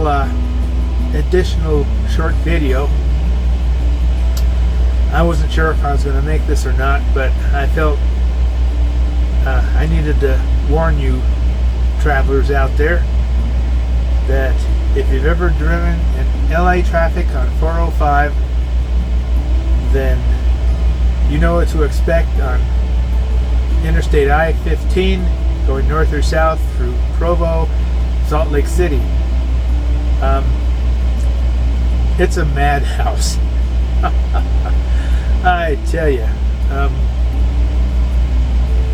little additional short video. I wasn't sure if I was going to make this or not, but I felt I needed to warn you travelers out there that if you've ever driven in LA traffic on 405, then you know what to expect on Interstate I-15 going north or south through Provo, Salt Lake City. It's a madhouse. I tell you.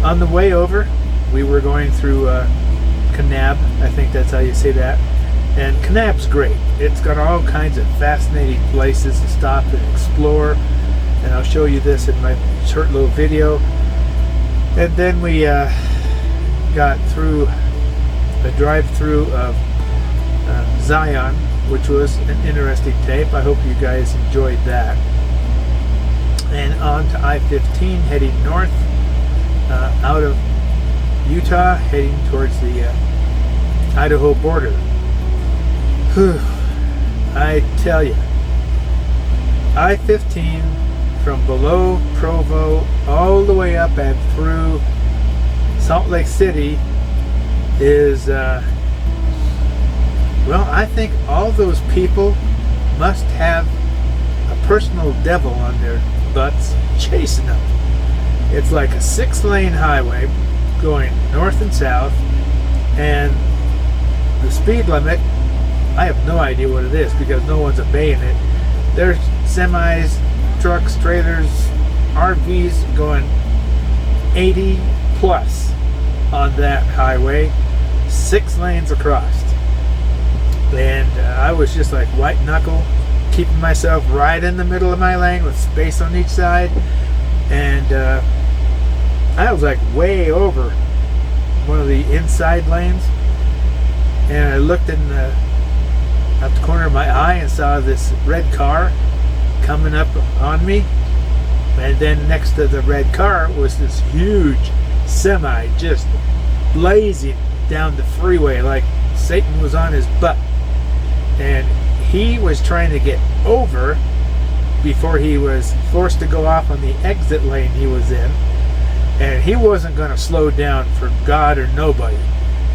On the way over, we were going through Kanab. I think that's how you say that. And Kanab's great. It's got all kinds of fascinating places to stop and explore. And I'll show you this in my short little video. And then we got through a drive-through of Zion, which was an interesting tape. I hope you guys enjoyed that. And on to I-15, heading north out of Utah, heading towards the Idaho border. Whew. I tell you, I-15 from below Provo all the way up and through Salt Lake City is, well, I think all those people must have a personal devil on their butts chasing them. It's like a 6-lane highway going north and south, and the speed limit, I have no idea what it is because no one's obeying it. There's semis, trucks, trailers, RVs going 80 plus on that highway, 6 lanes across. And I was just like white knuckle, keeping myself right in the middle of my lane with space on each side. And I was like way over one of the inside lanes, and I looked in out the corner of my eye and saw this red car coming up on me, and then next to the red car was this huge semi just blazing down the freeway like Satan was on his butt, and he was trying to get over before he was forced to go off on the exit lane he was in, and he wasn't going to slow down for God or nobody,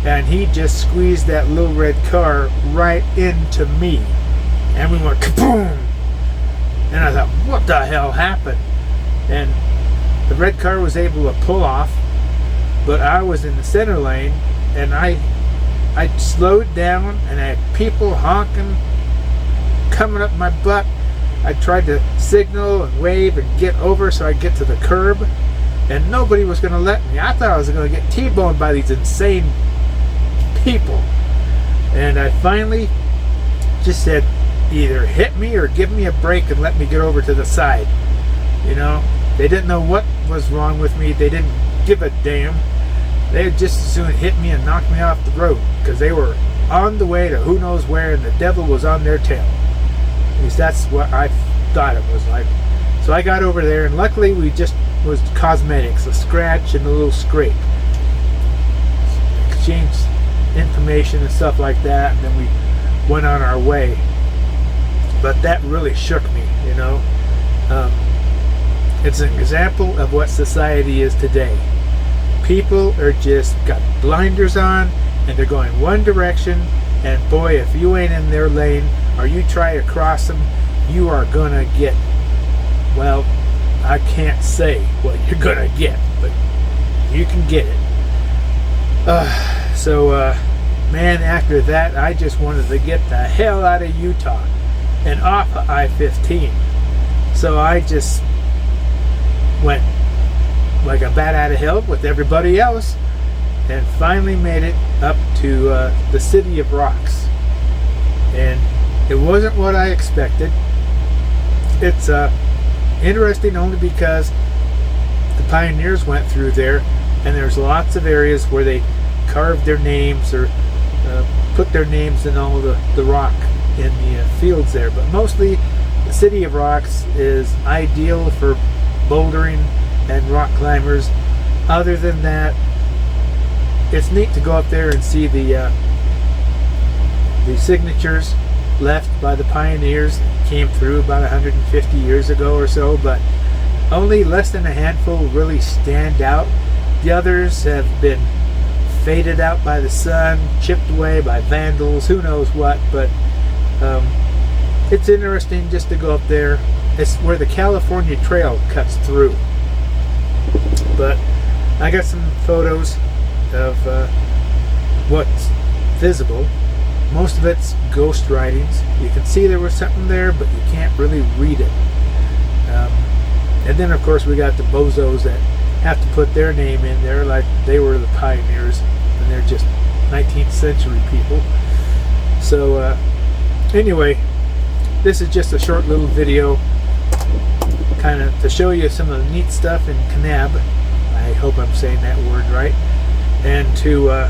and he just squeezed that little red car right into me, and we went kaboom. And I thought, what the hell happened? And the red car was able to pull off, but I was in the center lane, and I slowed down, and I had people honking, coming up my butt. I tried to signal and wave and get over so I'd get to the curb, and nobody was going to let me. I thought I was going to get T-boned by these insane people. And I finally just said, either hit me or give me a break and let me get over to the side. You know, they didn't know what was wrong with me. They didn't give a damn. They would just as soon hit me and knock me off the road because they were on the way to who knows where, and the devil was on their tail. At least that's what I thought it was like. So I got over there, and luckily we just was cosmetics, a scratch and a little scrape. Exchanged information and stuff like that, and then we went on our way. But that really shook me, you know. It's an example of what society is today. People are just got blinders on, and they're going one direction, and boy, if you ain't in their lane or you try to cross them, you are gonna get, well, I can't say what you're gonna get, but you can get it. Man, after that, I just wanted to get the hell out of Utah and off of I-15. So I just went like a bat out of hell with everybody else, and finally made it up to the City of Rocks. And it wasn't what I expected. It's interesting only because the pioneers went through there, and there's lots of areas where they carved their names or put their names in all the rock in the fields there. But mostly the City of Rocks is ideal for bouldering and rock climbers. Other than that, it's neat to go up there and see the the signatures left by the pioneers came through about 150 years ago or so, but only less than a handful really stand out. The others have been faded out by the sun, chipped away by vandals, who knows what, but it's interesting just to go up there. It's where the California Trail cuts through. But I got some photos of what's visible. Most of it's ghost writings. You can see there was something there, but you can't really read it. And then, of course, we got the bozos that have to put their name in there like they were the pioneers, and they're just 19th century people. So, anyway, this is just a short little video kind of to show you some of the neat stuff in Kanab. I hope I'm saying that word right. And to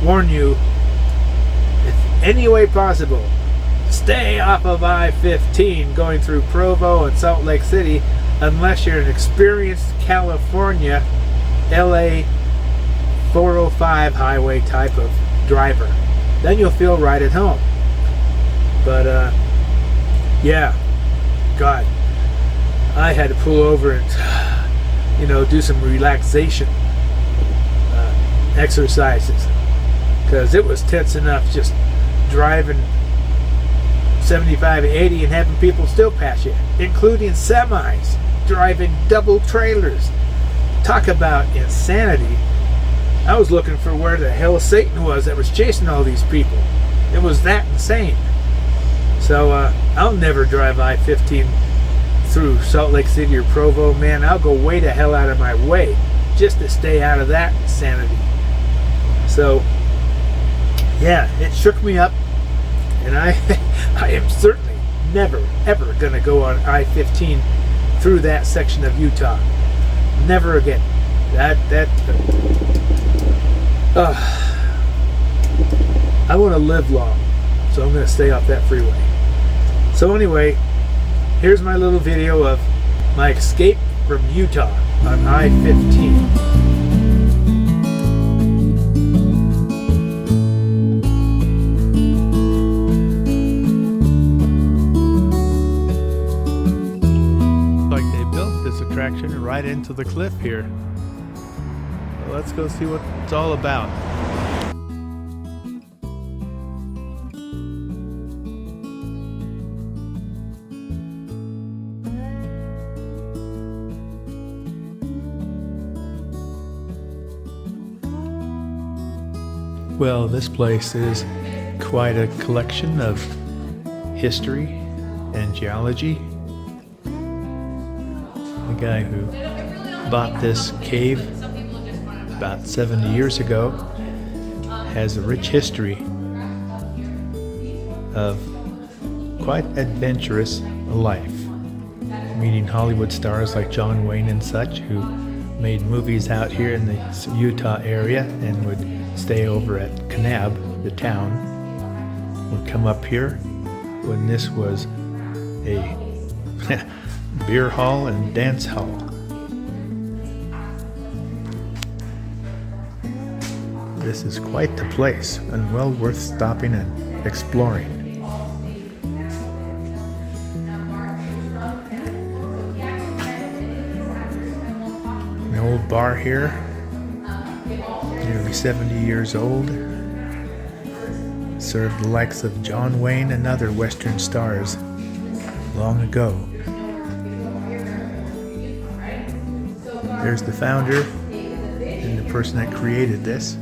warn you, if any way possible, stay off of I-15 going through Provo and Salt Lake City unless you're an experienced California LA 405 highway type of driver. Then you'll feel right at home. But yeah, God, I had to pull over and do some relaxation exercises, because it was tense enough just driving 75, 80 and having people still pass you, including semis, driving double trailers. Talk about insanity. I was looking for where the hell Satan was that was chasing all these people. It was that insane. So I'll never drive I-15 through Salt Lake City or Provo, man. I'll go way the hell out of my way just to stay out of that insanity. So yeah, it shook me up, and I am certainly never ever gonna go on I-15 through that section of Utah. Never again. I want to live long, so I'm gonna stay off that freeway. So anyway, here's my little video of my escape from Utah on I-15. Attraction right into the cliff here. Well, let's go see what it's all about. Well, this place is quite a collection of history and geology. The guy who bought this cave about 70 years ago has a rich history of quite adventurous life, meeting Hollywood stars like John Wayne and such, who made movies out here in the Utah area and would stay over at Kanab, the town, would come up here when this was a beer hall and dance hall. This is quite the place, and well worth stopping and exploring. An old bar here, nearly 70 years old, served the likes of John Wayne and other Western stars long ago. There's the founder and the person that created this.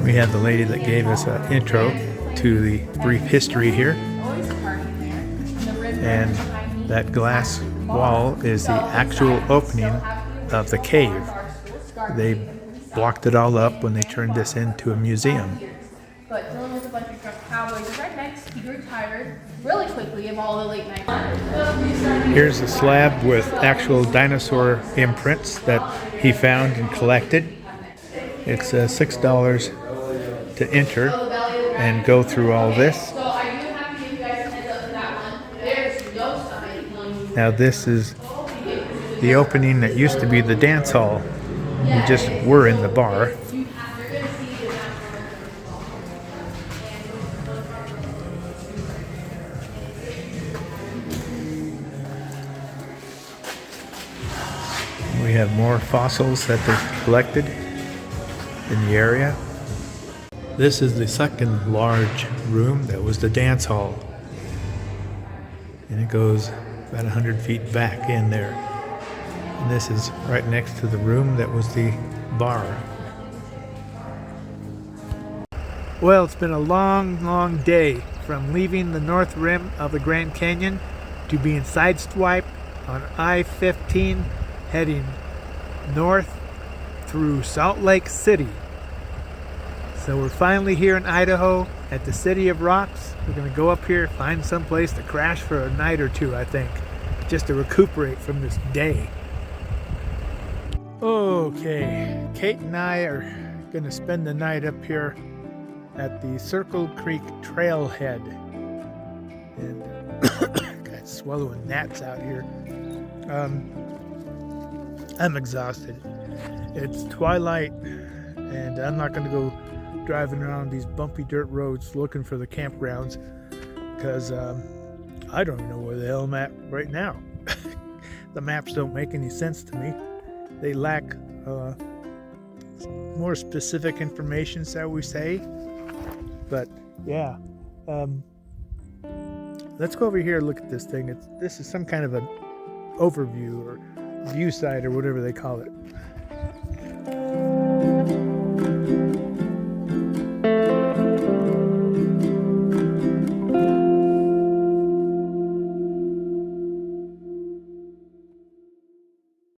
We have the lady that gave us an intro to the brief history here. And that glass wall is the actual opening of the cave. They blocked it all up when they turned this into a museum. But Dylan was a bunch of drunk cowboys and rednecks. He grew tired really quickly of all the late night. Here's a slab with actual dinosaur imprints that he found and collected. It's $6 to enter and go through all this. Now this is the opening that used to be the dance hall. We just were in the bar. We have more fossils that they've collected in the area. This is the second large room that was the dance hall. And it goes about 100 feet back in there. And this is right next to the room that was the bar. Well, it's been a long, long day from leaving the north rim of the Grand Canyon to being sideswiped on I-15 heading north through Salt Lake City. So we're finally here in Idaho at the City of Rocks. We're going to go up here, find some place to crash for a night or two, I think, just to recuperate from this day. Okay, Kate and I are going to spend the night up here at the Circle Creek Trailhead. And got swallowing gnats out here. I'm exhausted. It's twilight, and I'm not going to go driving around these bumpy dirt roads looking for the campgrounds, because I don't even know where the hell I'm at right now. The maps don't make any sense to me. They lack more specific information, shall we say. But yeah, let's go over here and look at this thing. This is some kind of an overview or view site or whatever they call it.